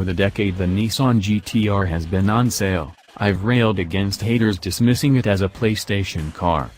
for the decade the Nissan GT R has been on sale, I've railed against haters dismissing it as a PlayStation car.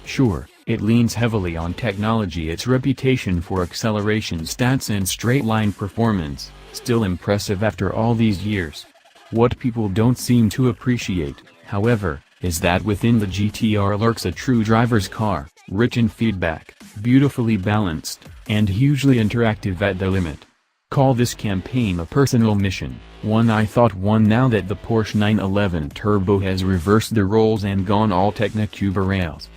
Sure, it leans heavily on technology. Its reputation for acceleration stats and straight-line performance, still impressive after all these years. What people don't seem to appreciate, however, is that within the GTR lurks a true driver's car, rich in feedback, beautifully balanced, and hugely interactive at the limit. Call this campaign a personal mission, one I thought won now that the Porsche 911 Turbo has reversed the roles and gone all technik-uber-alles.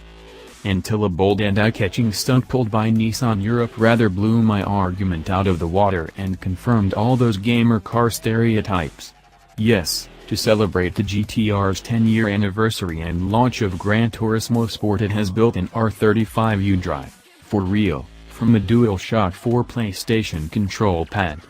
Until a bold and eye-catching stunt pulled by Nissan Europe rather blew my argument out of the water and confirmed all those gamer car stereotypes. Yes, to celebrate the GTR's 10-year anniversary and launch of Gran Turismo Sport, it has built an R35U drive, for real, from a DualShock 4 PlayStation control pad.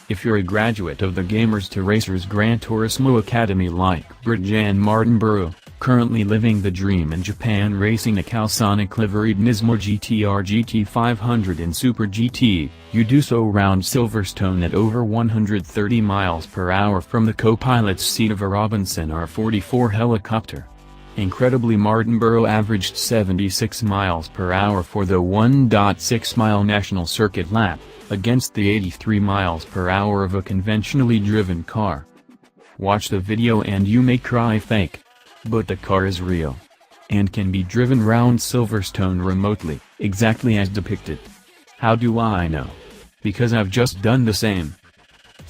If you're a graduate of the Gamers to Racers Gran Turismo Academy like Bridjan Martinborough, currently living the dream in Japan racing a Calsonic liveried Nismo GT R GT500 and Super GT, you do so round Silverstone at over 130 miles per hour from the co-pilot's seat of a Robinson R44 helicopter. Incredibly, Martinborough averaged 76 miles per hour for the 1.6-mile national circuit lap, against the 83 miles per hour of a conventionally driven car. Watch the video and you may cry fake. But the car is real. And can be driven round Silverstone remotely, exactly as depicted. How do I know? Because I've just done the same.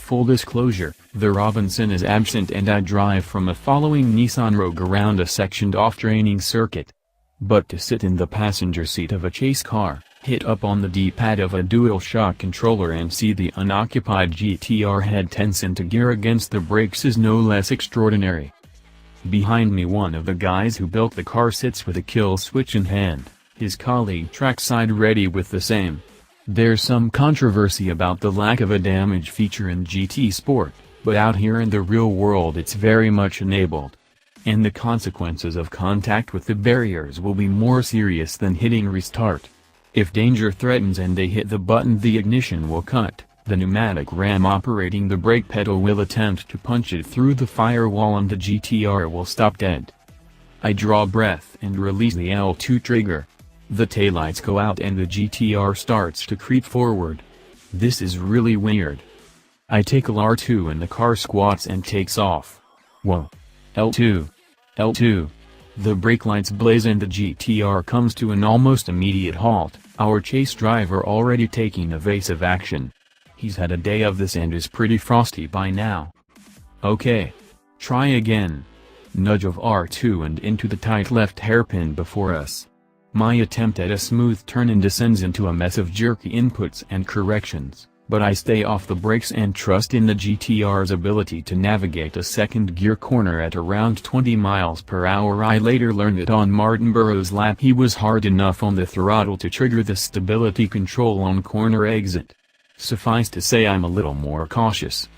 Full disclosure, the Robinson is absent and I drive from a following Nissan Rogue around a sectioned off training circuit. But to sit in the passenger seat of a chase car, hit up on the D-pad of a DualShock controller and see the unoccupied GTR head tense into gear against the brakes is no less extraordinary. Behind me, one of the guys who built the car sits with a kill switch in hand, his colleague trackside ready with the same. There's some controversy about the lack of a damage feature in GT Sport, but out here in the real world it's very much enabled. And the consequences of contact with the barriers will be more serious than hitting restart. If danger threatens and they hit the button, the ignition will cut. The pneumatic ram operating the brake pedal will attempt to punch it through the firewall and the GTR will stop dead. I draw breath and release the L2 trigger. The taillights go out and the GTR starts to creep forward. This is really weird. I take LR2 and the car squats and takes off. Whoa. L2. L2. The brake lights blaze and the GTR comes to an almost immediate halt, our chase driver already taking evasive action. He's had a day of this and is pretty frosty by now. Okay. Try again. Nudge of R2 and into the tight left hairpin before us. My attempt at a smooth turn and descends into a mess of jerky inputs and corrections, but I stay off the brakes and trust in the GTR's ability to navigate a second gear corner at around 20 miles per hour. I later learned that on Martinborough's lap he was hard enough on the throttle to trigger the stability control on corner exit. Suffice to say I'm a little more cautious.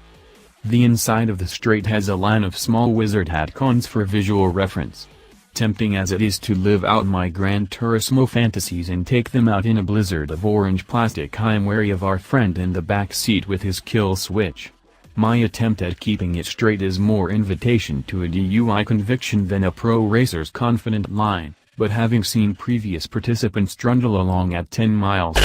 The inside of the straight has a line of small wizard hat cones for visual reference. Tempting as it is to live out my Gran Turismo fantasies and take them out in a blizzard of orange plastic, I'm wary of our friend in the back seat with his kill switch. My attempt at keeping it straight is more invitation to a DUI conviction than a pro racer's confident line, but having seen previous participants trundle along at 10 miles